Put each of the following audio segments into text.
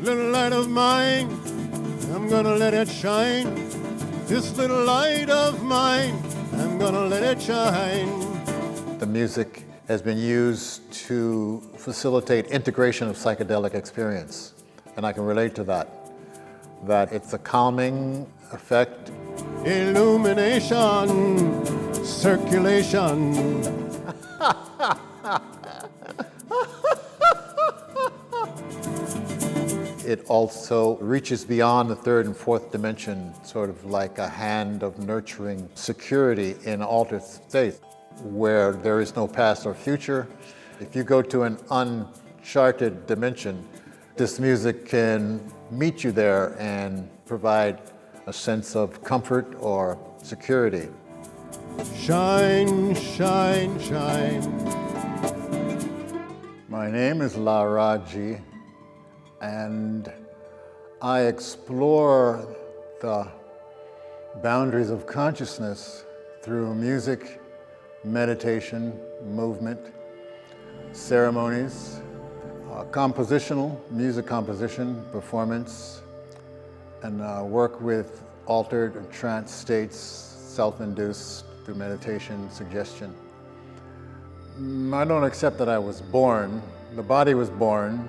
little light of mine, I'm gonna let it shine. This little light of mine, I'm gonna let it shine. The music has been used to facilitate integration of psychedelic experience, and I can relate to that it's a calming effect. Illumination, circulation. It also reaches beyond the third and fourth dimension, sort of like a hand of nurturing security in altered states where there is no past or future. If you go to an uncharted dimension, this music can meet you there and provide a sense of comfort or security. Shine, shine, shine. My name is Laraaji, and I explore the boundaries of consciousness through music, meditation, movement, ceremonies, compositional, music composition, performance, and work with altered and trance states, self-induced through meditation, suggestion. I don't accept that I was born. The body was born.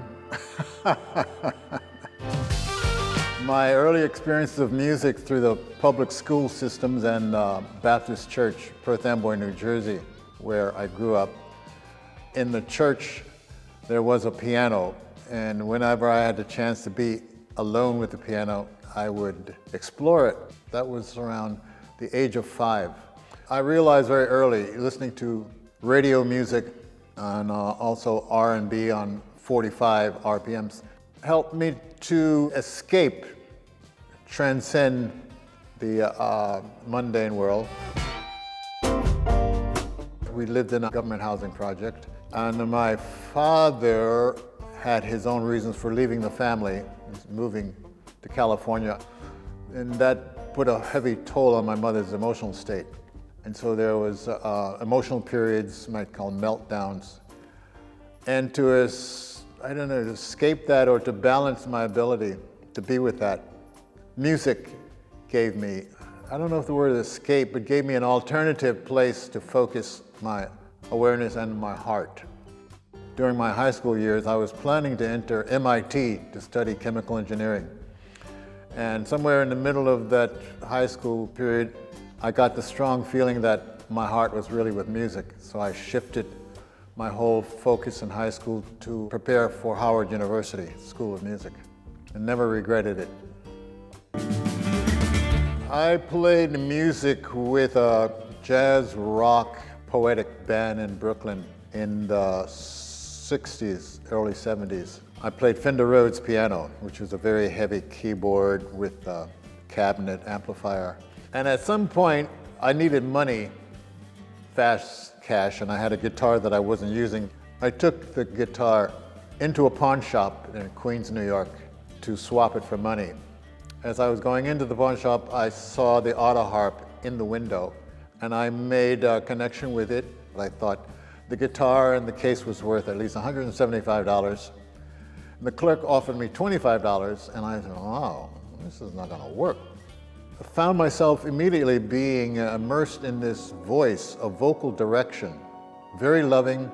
My early experiences of music through the public school systems and Baptist Church, Perth Amboy, New Jersey, where I grew up. In the church, there was a piano, and whenever I had the chance to be alone with the piano, I would explore it. That was around the age of 5. I realized very early, listening to radio music and also R&B on 45 RPMs, helped me to escape, transcend the mundane world. We lived in a government housing project, and my father had his own reasons for leaving the family, moving to California, and that put a heavy toll on my mother's emotional state. And so there was emotional periods, you might call them meltdowns. And to escape that or to balance my ability to be with that, music gave me, I don't know if the word is escape, but gave me an alternative place to focus my awareness and my heart. During my high school years, I was planning to enter MIT to study chemical engineering. And somewhere in the middle of that high school period, I got the strong feeling that my heart was really with music. So I shifted my whole focus in high school to prepare for Howard University School of Music, and never regretted it. I played music with a jazz rock poetic band in Brooklyn in the 60s, early 70s. I played Fender Rhodes piano, which was a very heavy keyboard with a cabinet amplifier. And at some point, I needed money, fast cash, and I had a guitar that I wasn't using. I took the guitar into a pawn shop in Queens, New York, to swap it for money. As I was going into the pawn shop, I saw the autoharp in the window, and I made a connection with it. I thought the guitar and the case was worth at least $175. And the clerk offered me $25, and I said, wow, this is not gonna work. I found myself immediately being immersed in this voice of vocal direction, very loving.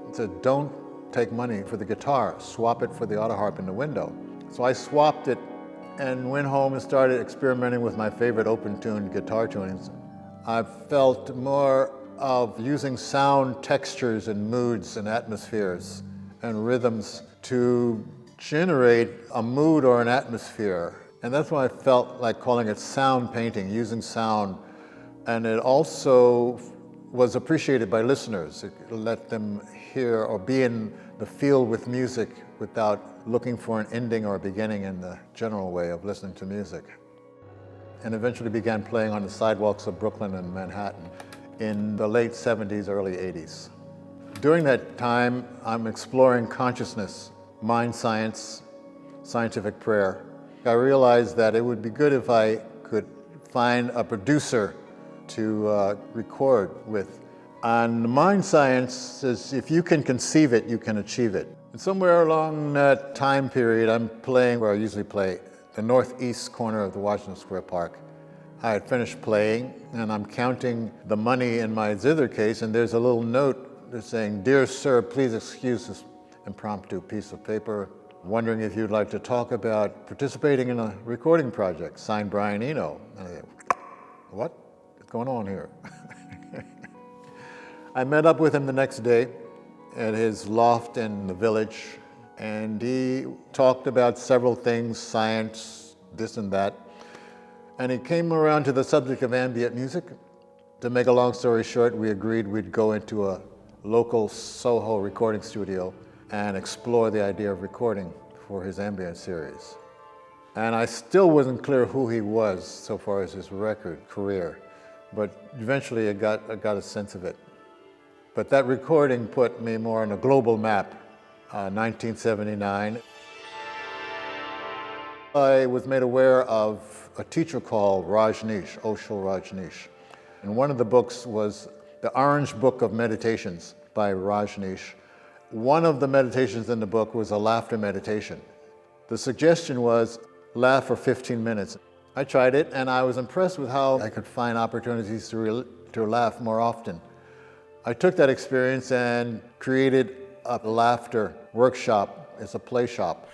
It said, don't take money for the guitar, swap it for the autoharp in the window. So I swapped it and went home and started experimenting with my favorite open-tuned guitar tunings. I felt more of using sound textures and moods and atmospheres and rhythms to generate a mood or an atmosphere. And that's why I felt like calling it sound painting, using sound. And it also was appreciated by listeners. It let them hear or be in the field with music without looking for an ending or a beginning in the general way of listening to music. And eventually began playing on the sidewalks of Brooklyn and Manhattan in the late 70s, early 80s. During that time, I'm exploring consciousness, mind science, scientific prayer. I realized that it would be good if I could find a producer to record with. And mind science is if you can conceive it, you can achieve it. And somewhere along that time period, I'm playing where I usually play, the northeast corner of the Washington Square Park. I had finished playing, and I'm counting the money in my zither case, and there's a little note that's saying, "Dear sir, please excuse this impromptu piece of paper. Wondering if you'd like to talk about participating in a recording project, signed Brian Eno." And I said, "What is going on here?" I met up with him the next day at his loft in the Village, and he talked about several things, science, this and that. And he came around to the subject of ambient music. To make a long story short, we agreed we'd go into a local Soho recording studio and explore the idea of recording for his ambient series. And I still wasn't clear who he was so far as his record career, but eventually I got a sense of it. But that recording put me more on a global map, 1979. I was made aware of a teacher called Rajneesh, Osho Rajneesh. And one of the books was the Orange Book of Meditations by Rajneesh. One of the meditations in the book was a laughter meditation. The suggestion was laugh for 15 minutes. I tried it, and I was impressed with how I could find opportunities to laugh more often. I took that experience and created a laughter workshop. It's a play shop.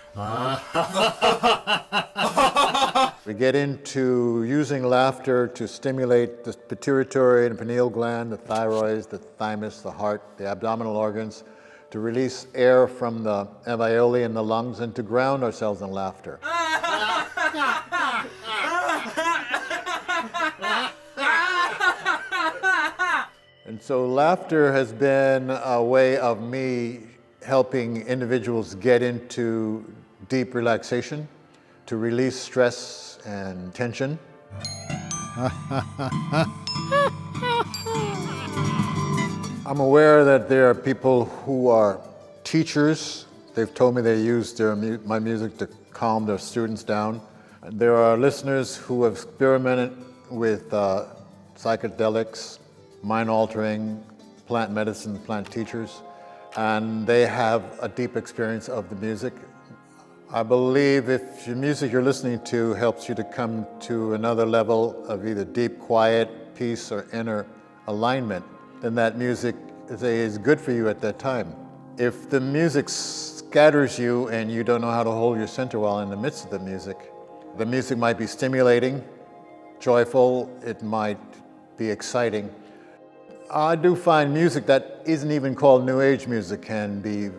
We get into using laughter to stimulate the pituitary and pineal gland, the thyroid, the thymus, the heart, the abdominal organs, to release air from the alveoli and the lungs, and to ground ourselves in laughter. And so laughter has been a way of me helping individuals get into deep relaxation, to release stress and tension. I'm aware that there are people who are teachers. They've told me they use my music to calm their students down. There are listeners who have experimented with psychedelics, mind-altering, plant medicine, plant teachers, and they have a deep experience of the music. I believe if the music you're listening to helps you to come to another level of either deep quiet, peace, or inner alignment, then that music is good for you at that time. If the music scatters you and you don't know how to hold your center while in the midst of the music might be stimulating, joyful, it might be exciting. I do find music that isn't even called New Age music can be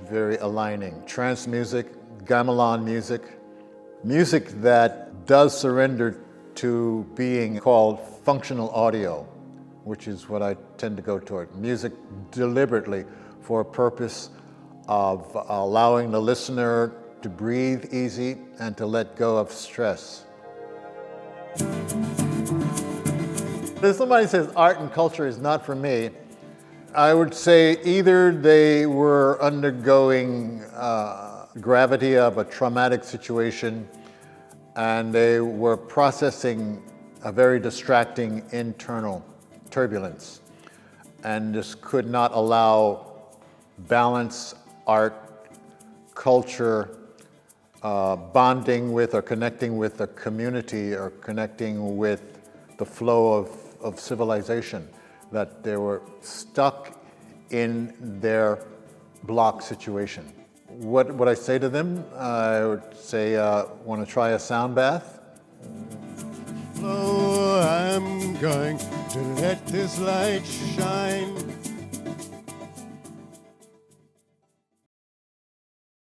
very aligning. Trance music, gamelan music, music that does surrender to being called functional audio, which is what I tend to go toward. Music deliberately for a purpose of allowing the listener to breathe easy and to let go of stress. If somebody says art and culture is not for me, I would say either they were undergoing gravity of a traumatic situation and they were processing a very distracting internal turbulence and just could not allow balance, art, culture, bonding with or connecting with a community or connecting with the flow of civilization, that they were stuck in their block situation. What would I say to them? I would say, want to try a sound bath? Oh, I'm going to let this light shine